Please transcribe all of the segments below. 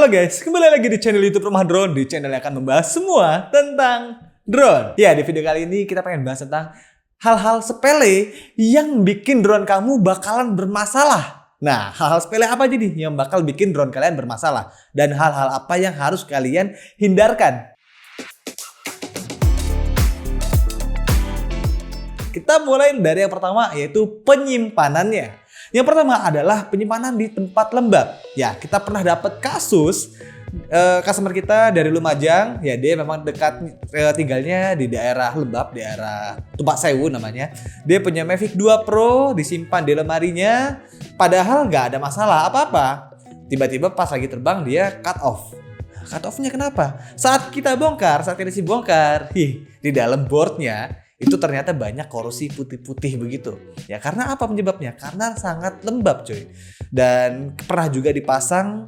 Halo guys, kembali lagi di channel YouTube Rumah Drone. Di channel yang akan membahas semua tentang drone. Ya, di video kali ini kita pengen bahas tentang hal-hal sepele yang bikin drone kamu bakalan bermasalah. Nah, hal-hal sepele apa aja nih yang bakal bikin drone kalian bermasalah? Dan hal-hal apa yang harus kalian hindarkan? Kita mulai dari yang pertama, yaitu penyimpanannya. Yang pertama adalah penyimpanan di tempat lembab. Ya, kita pernah dapat kasus customer kita dari Lumajang. Ya, dia memang dekat tinggalnya di daerah lembab, daerah Tumpak Sewu namanya. Dia punya Mavic 2 Pro disimpan di lemarinya. Padahal nggak ada masalah apa-apa. Tiba-tiba pas lagi terbang dia cut off. Cut off-nya kenapa? Saat kita teknisi bongkar, di dalam boardnya itu ternyata banyak korosi putih-putih begitu. Ya karena apa penyebabnya? Karena sangat lembab coy. Dan pernah juga dipasang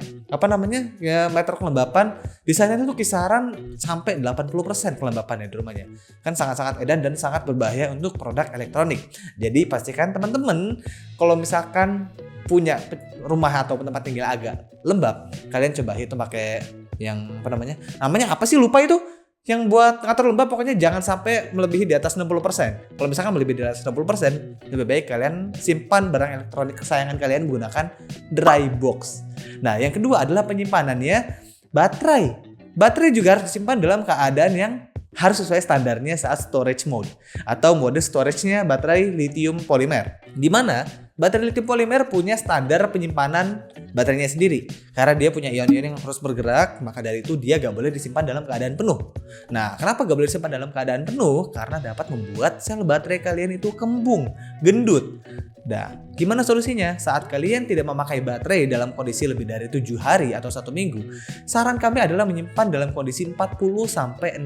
meter kelembapan di sana itu kisaran sampai 80% kelembapannya di rumahnya. Kan sangat-sangat edan dan sangat berbahaya untuk produk elektronik. Jadi pastikan teman-teman kalau misalkan punya rumah atau tempat tinggal agak lembab, kalian coba itu pakai yang namanya apa sih, lupa itu. Yang buat ngatur lembab, pokoknya jangan sampai melebihi di atas 60%. Kalau misalkan melebihi di atas 60%, lebih baik kalian simpan barang elektronik kesayangan kalian menggunakan dry box. Nah, yang kedua adalah penyimpanannya baterai. Baterai juga harus disimpan dalam keadaan yang harus sesuai standarnya saat storage mode atau mode storage-nya baterai lithium polimer. Di mana baterai lithium polimer punya standar penyimpanan baterainya sendiri. Karena dia punya ion-ion yang terus bergerak, maka dari itu dia gak boleh disimpan dalam keadaan penuh. Nah, kenapa gak boleh disimpan dalam keadaan penuh? Karena dapat membuat sel baterai kalian itu kembung, gendut. Nah, gimana solusinya? Saat kalian tidak memakai baterai dalam kondisi lebih dari 7 hari atau 1 minggu, saran kami adalah menyimpan dalam kondisi 40-60%.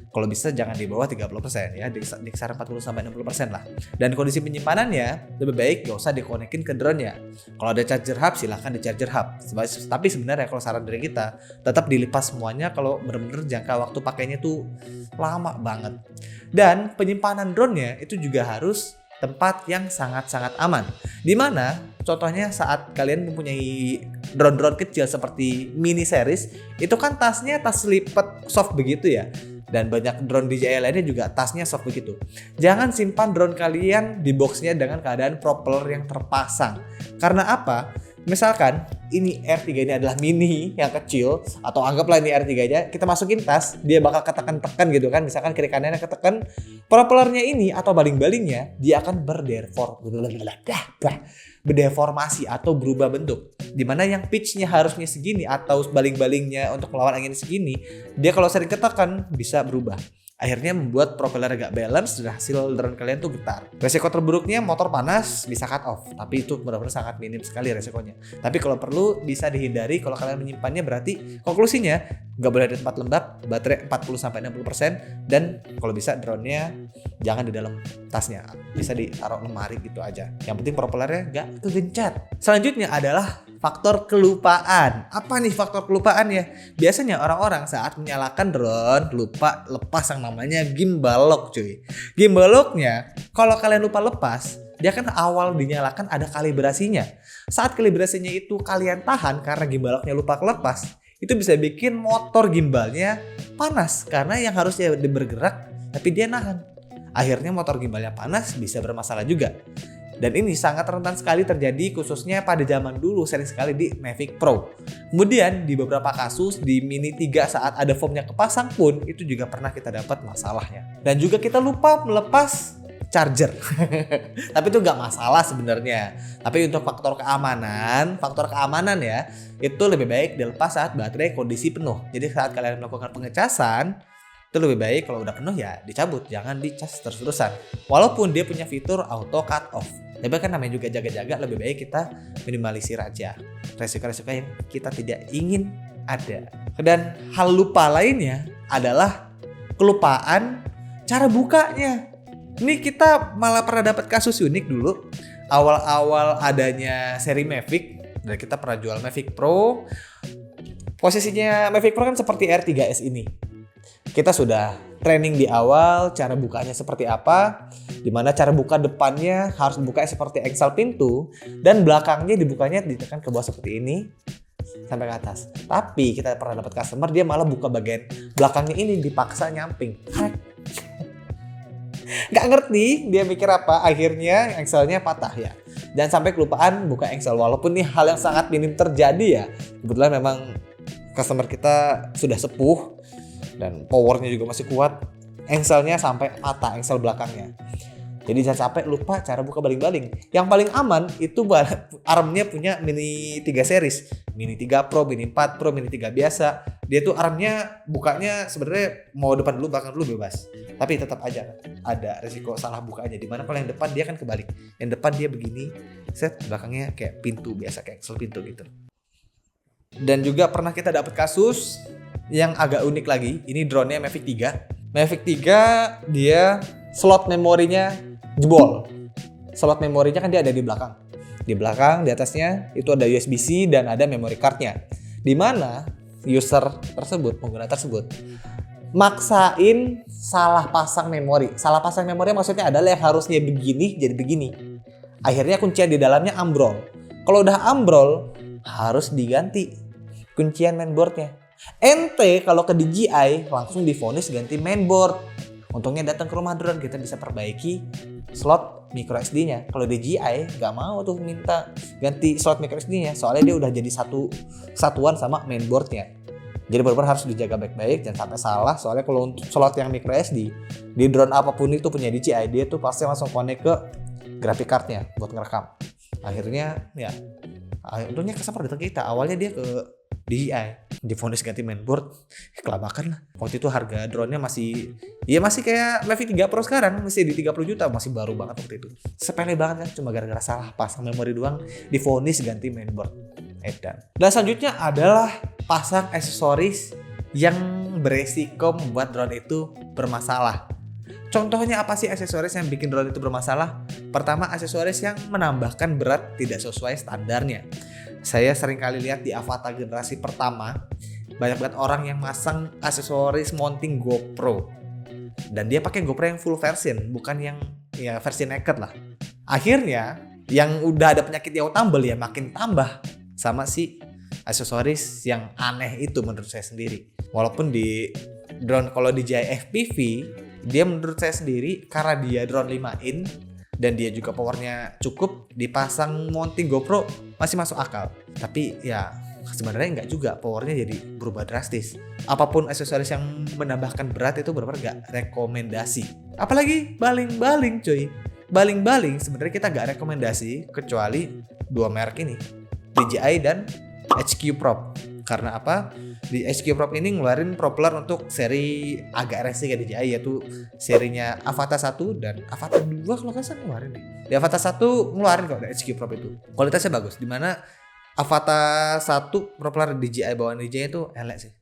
Kalau bisa jangan di bawah 30% ya, di kisaran 40-60% lah. Dan kondisi penyimpanannya lebih baik gak usah dikonekin ke drone-nya. Kalau ada charger hub, silahkan di charger hub. Tapi sebenarnya kalau saran dari kita, tetap dilipas semuanya kalau benar-benar jangka waktu pakainya tuh lama banget. Dan penyimpanan drone-nya itu juga harus tempat yang sangat-sangat aman. Dimana contohnya saat kalian mempunyai drone-drone kecil seperti mini series, itu kan tasnya tas lipat soft begitu ya. Dan banyak drone DJI lainnya juga tasnya soft begitu. Jangan simpan drone kalian di boxnya dengan keadaan propeller yang terpasang. Karena apa? Misalkan ini R3 ini adalah mini yang kecil, atau anggaplah ini R3 nya, kita masukin tas, dia bakal ketekan-tekan gitu kan. Misalkan kiri kanannya ketekan, propellernya ini atau baling-balingnya dia akan berdeformasi atau berubah bentuk. Dimana yang pitchnya harusnya segini atau baling-balingnya untuk melawan angin segini, dia kalau sering ketekan bisa berubah. Akhirnya membuat propeller gak balance dan hasil drone kalian tuh getar. Resiko terburuknya motor panas bisa cut off, tapi itu benar-benar sangat minim sekali resikonya. Tapi kalau perlu bisa dihindari kalau kalian menyimpannya, berarti konklusinya gak boleh di tempat lembab, baterai 40-60%, dan kalau bisa drone-nya jangan di dalam tasnya, bisa ditaruh lemari gitu aja. Yang penting propellernya gak kegencet. Selanjutnya adalah faktor kelupaan. Apa nih faktor kelupaan ya? Biasanya orang-orang saat menyalakan drone lupa lepas yang namanya gimbal lock cuy. Gimbal locknya kalau kalian lupa lepas, dia kan awal dinyalakan ada kalibrasinya. Saat kalibrasinya itu kalian tahan karena gimbal locknya lupa kelepas, itu bisa bikin motor gimbalnya panas karena yang harusnya bergerak tapi dia nahan. Akhirnya motor gimbalnya panas, bisa bermasalah juga. Dan ini sangat rentan sekali terjadi khususnya pada zaman dulu, sering sekali di Mavic Pro. Kemudian di beberapa kasus di Mini 3 saat ada foamnya kepasang pun itu juga pernah kita dapat masalahnya. Dan juga kita lupa melepas charger. Tapi itu nggak masalah sebenarnya. Tapi untuk faktor keamanan ya, itu lebih baik dilepas saat baterai kondisi penuh. Jadi saat kalian melakukan pengecasan, itu lebih baik kalau udah penuh ya dicabut, jangan dicas terus-terusan. Walaupun dia punya fitur auto cut off, tapi kan namanya juga jaga-jaga, lebih baik kita minimalisir aja resiko-resiko yang kita tidak ingin ada. Dan hal lupa lainnya adalah kelupaan cara bukanya. Ini kita malah pernah dapat kasus unik dulu. Awal-awal adanya seri Mavic, dan kita pernah jual Mavic Pro. Posisinya Mavic Pro kan seperti R3S ini. Kita sudah training di awal cara bukanya seperti apa, dimana cara buka depannya harus bukanya seperti engsel pintu dan belakangnya dibukanya ditekan ke bawah seperti ini. sampai ke atas. Tapi kita pernah dapat customer dia malah buka bagian belakangnya ini, dipaksa nyamping. Nggak ngerti dia mikir apa, akhirnya engselnya patah ya. Jangan sampai kelupaan buka engsel, walaupun ini hal yang sangat minim terjadi ya. Kebetulan memang customer kita sudah sepuh dan powernya juga masih kuat. Engselnya sampai patah, engsel belakangnya. Jadi jangan sampai lupa cara buka baling-baling. Yang paling aman itu armnya punya Mini 3 series. Mini 3 Pro, Mini 4 Pro, Mini 3 biasa. Dia tuh armnya bukanya sebenarnya mau depan dulu, belakang dulu bebas. Tapi tetap aja ada resiko salah bukanya. Dimana kalau yang depan dia kan kebalik. Yang depan dia begini, set belakangnya kayak pintu biasa, kayak engsel pintu gitu. Dan juga pernah kita dapat kasus yang agak unik lagi. Ini drone-nya Mavic 3. Mavic 3 dia slot memorinya jebol. Slot memorinya kan dia ada di belakang. Di belakang, di atasnya itu ada USB-C dan ada memory card-nya. Di mana user tersebut, pengguna tersebut maksain salah pasang memori. Salah pasang memori maksudnya adalah yang harusnya begini jadi begini. Akhirnya kuncian di dalamnya ambrol. Kalau udah ambrol harus diganti kuncian mainboardnya. Ente kalau ke DJI langsung divonis ganti mainboard. Untungnya datang ke rumah drone, kita bisa perbaiki slot micro SD-nya. Kalau DJI nggak mau tuh minta ganti slot micro SD-nya, soalnya dia udah jadi satuan sama mainboard-nya. Jadi benar-benar harus dijaga baik-baik, jangan sampai salah. Soalnya kalau untuk slot yang micro SD, di drone apapun itu punya DJI, dia tuh pasti langsung connect ke graphic card-nya buat ngerekam. Akhirnya ya, untungnya customer datang kita. Awalnya dia ke DJI, divonis ganti mainboard, kelabakan lah. Waktu itu harga drone-nya masih kayak Mavic 3 Pro sekarang, masih di 30 juta, masih baru banget waktu itu. Sepele banget kan, cuma gara-gara salah pasang memori doang, divonis ganti mainboard. Edan. Dan selanjutnya adalah pasang aksesoris yang beresiko membuat drone itu bermasalah. Contohnya apa sih aksesoris yang bikin drone itu bermasalah? Pertama, aksesoris yang menambahkan berat tidak sesuai standarnya. Saya sering kali lihat di Avata generasi pertama, banyak banget orang yang masang aksesoris mounting GoPro. Dan dia pakai GoPro yang full version, bukan yang ya versi naked lah. Akhirnya, yang udah ada penyakit yang tambel ya makin tambah sama si aksesoris yang aneh itu menurut saya sendiri. Walaupun di drone kalau DJI FPV, dia menurut saya sendiri karena dia drone 5 in dan dia juga powernya cukup, dipasang mounting GoPro masih masuk akal. Tapi ya sebenarnya enggak juga, powernya jadi berubah drastis. Apapun aksesoris yang menambahkan berat itu benar-benar enggak rekomendasi. Apalagi baling-baling cuy. Baling-baling sebenarnya kita enggak rekomendasi kecuali dua merek ini, DJI dan HQ Prop. Karena apa? Di HQ Prop ini ngeluarin propeller untuk seri agak racing ya DJI, yaitu serinya Avata 1 dan Avata 2 kalau nggak salah ngeluarin deh. Di Avata 1 ngeluarin kok HQ Prop itu. Kualitasnya bagus. Dimana Avata 1 propeller DJI bawaan DJI itu elek sih.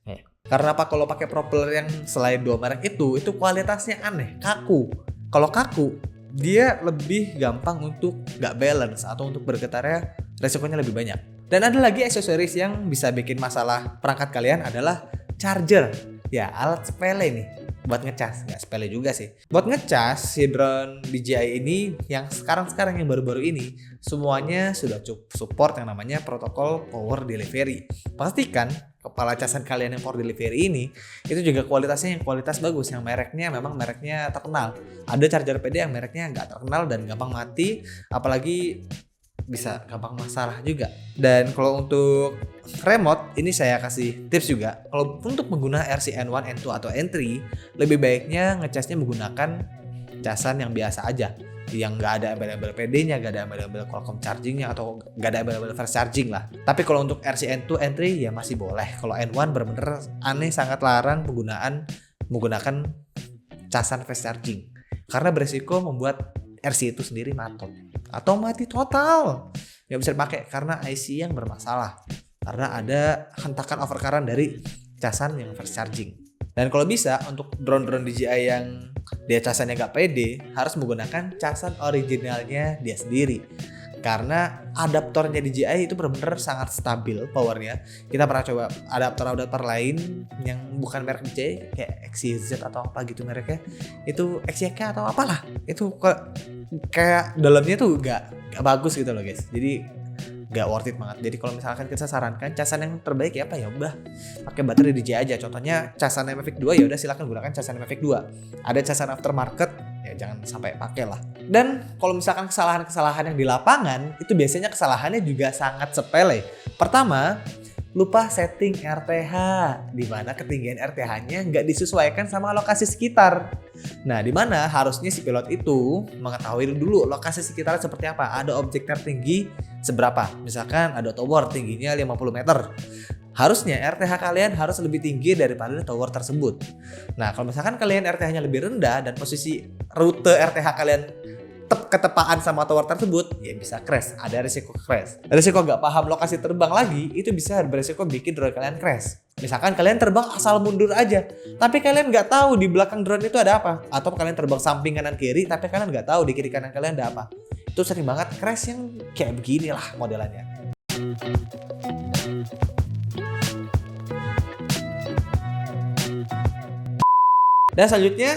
Karena apa? Kalau pakai propeller yang selain dua merek itu kualitasnya aneh, kaku. Kalau kaku, dia lebih gampang untuk nggak balance atau untuk bergetarnya resikonya lebih banyak. Dan ada lagi aksesoris yang bisa bikin masalah perangkat kalian adalah charger. Ya, alat sepele nih buat ngecas. Nggak sepele juga sih. Buat ngecas si drone DJI ini yang sekarang yang baru-baru ini semuanya sudah cukup support yang namanya protokol power delivery. Pastikan kepala casan kalian yang power delivery ini itu juga kualitasnya yang kualitas bagus, yang mereknya memang mereknya terkenal. Ada charger PD yang mereknya nggak terkenal dan gampang mati, apalagi bisa gampang masalah juga. Dan kalau untuk remote ini saya kasih tips juga. Kalau untuk menggunakan RC N1, N2 atau N3, lebih baiknya ngecasnya menggunakan casan yang biasa aja, yang nggak ada embel-embel PD-nya, nggak ada embel-embel Qualcomm charging-nya, atau nggak ada embel-embel fast charging lah. Tapi kalau untuk RC N2, N3 ya masih boleh. Kalau N1 benar-benar aneh, sangat larang menggunakan casan fast charging karena beresiko membuat RC itu sendiri matot atau mati total, nggak bisa dipakai karena IC yang bermasalah, karena ada hentakan overcurrent dari casan yang fast charging. Dan kalau bisa untuk drone-drone DJI yang dia casannya nggak pede, harus menggunakan casan originalnya dia sendiri, karena adaptornya DJI itu benar-benar sangat stabil powernya. Kita pernah coba adaptor lain yang bukan merek DJI kayak XYZ atau apa gitu mereknya, itu XYK atau apalah, itu kayak dalamnya tuh gak bagus gitu loh guys. Jadi nggak worth it banget. Jadi kalau misalkan kita sarankan casan yang terbaik ya apa ya udah pakai baterai DJI aja. Contohnya casan Mavic 2 ya udah silakan gunakan casan Mavic 2. Ada casan aftermarket ya jangan sampai pakai lah. Dan kalau misalkan kesalahan-kesalahan yang di lapangan itu biasanya kesalahannya juga sangat sepele. Pertama, lupa setting RTH, di mana ketinggian RTH-nya nggak disesuaikan sama lokasi sekitar. Nah, di mana harusnya si pilot itu mengetahui dulu lokasi sekitar seperti apa. Ada objek tertinggi seberapa? Misalkan ada tower tingginya 50 meter. Harusnya RTH kalian harus lebih tinggi daripada tower tersebut. Nah, kalau misalkan kalian RTH-nya lebih rendah dan posisi rute RTH kalian ketepaan sama tower tersebut, ya bisa crash, ada risiko crash. Risiko gak paham lokasi terbang lagi, itu bisa beresiko bikin drone kalian crash. Misalkan kalian terbang asal mundur aja, tapi kalian gak tahu di belakang drone itu ada apa. Atau kalian terbang samping kanan kiri, tapi kalian gak tahu di kiri kanan kalian ada apa. Itu sering banget crash yang kayak beginilah modelannya. Dan selanjutnya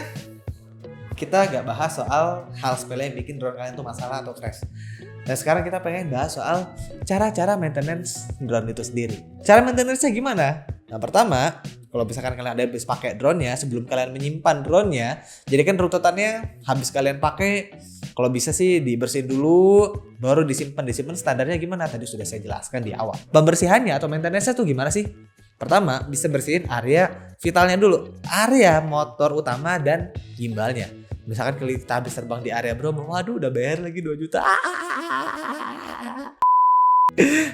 kita gak bahas soal hal sepele yang bikin drone kalian tuh masalah atau crash. Dan sekarang kita pengen bahas soal cara-cara maintenance drone itu sendiri. Cara maintenance-nya gimana? Nah, pertama, kalau misalkan kalian ada habis pakai drone-nya, sebelum kalian menyimpan drone-nya, jadi kan runtutannya habis kalian pakai, kalau bisa sih dibersihin dulu, baru disimpan standarnya gimana? Tadi sudah saya jelaskan di awal. Pembersihannya atau maintenance-nya tuh gimana sih? Pertama, bisa bersihin area vitalnya dulu, area motor utama dan gimbalnya. Misalkan kita habis terbang di area Bromo, waduh udah bayar lagi 2 juta.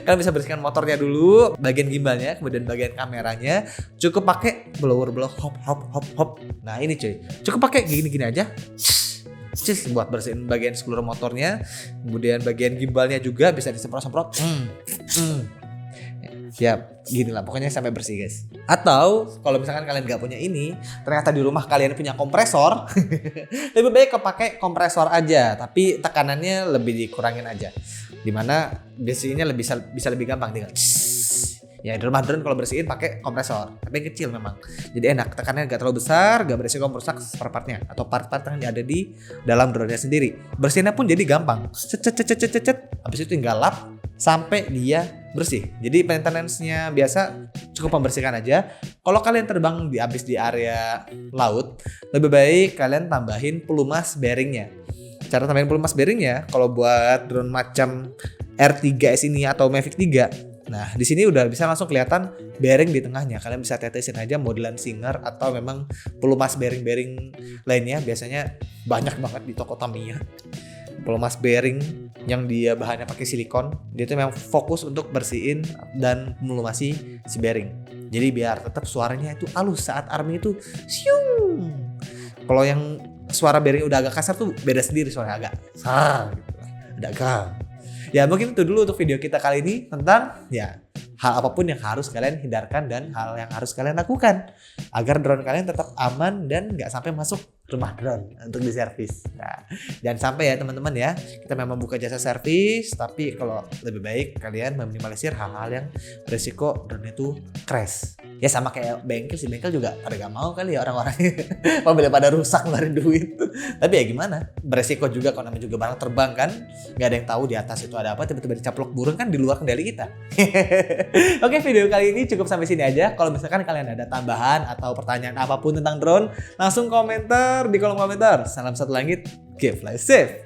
Kalian bisa bersihkan motornya dulu, bagian gimbalnya, kemudian bagian kameranya. Cukup pakai blower hop. Nah ini cuy, cukup pakai gini-gini aja. Buat bersihin bagian seluruh motornya. Kemudian bagian gimbalnya juga bisa disemprot-semprot. Siap, gini lah pokoknya sampai bersih guys. Atau kalau misalkan kalian gak punya ini, ternyata di rumah kalian punya kompresor, lebih baik pakai kompresor aja, tapi tekanannya lebih dikurangin aja. Dimana bersihnya bisa lebih gampang tinggal. Ya di rumah drone kalau bersihin pakai kompresor, tapi yang kecil memang. Jadi enak, tekanannya gak terlalu besar, gak beresiko merusak part-partnya atau part-part yang ada di dalam drone-nya sendiri. Bersihinnya pun jadi gampang. Habis itu tinggal lap sampai dia bersih. Jadi maintenance-nya biasa cukup membersihkan aja. Kalau kalian terbang habis di area laut, lebih baik kalian tambahin pelumas bearingnya. Cara tambahin pelumas bearingnya, kalau buat drone macam R3S ini atau Mavic 3, nah di sini udah bisa langsung kelihatan bearing di tengahnya. Kalian bisa tetesin aja modelan Singer atau memang pelumas bearing lainnya. Biasanya banyak banget di toko Tamiya. Pelumas bearing yang dia bahannya pakai silikon, dia tuh memang fokus untuk bersihin dan melumasi si bearing. Jadi biar tetap suaranya itu halus saat arming itu siung. Kalau yang suara bearing udah agak kasar tuh beda sendiri suaranya, agak sar gitu lah, agak. Ya mungkin itu dulu untuk video kita kali ini tentang ya hal apapun yang harus kalian hindarkan dan hal yang harus kalian lakukan agar drone kalian tetap aman dan nggak sampai masuk rumah drone untuk diservis. Nah, jangan sampai ya teman-teman ya, kita memang buka jasa servis, tapi kalau lebih baik kalian meminimalisir hal-hal yang berisiko drone itu crash. Ya sama kayak bengkel, si bengkel juga pada gak mau kali ya orang-orang mobilnya pada rusak ngeluarin duit. Tapi ya gimana, beresiko juga kalau namanya juga barang terbang kan, nggak ada yang tahu di atas itu ada apa, tiba-tiba dicaplok burung kan di luar kendali kita. Oke, video kali ini cukup sampai sini aja. Kalau misalkan kalian ada tambahan atau pertanyaan apapun tentang drone, langsung komentar di kolom komentar. Salam satu langit, keep fly safe.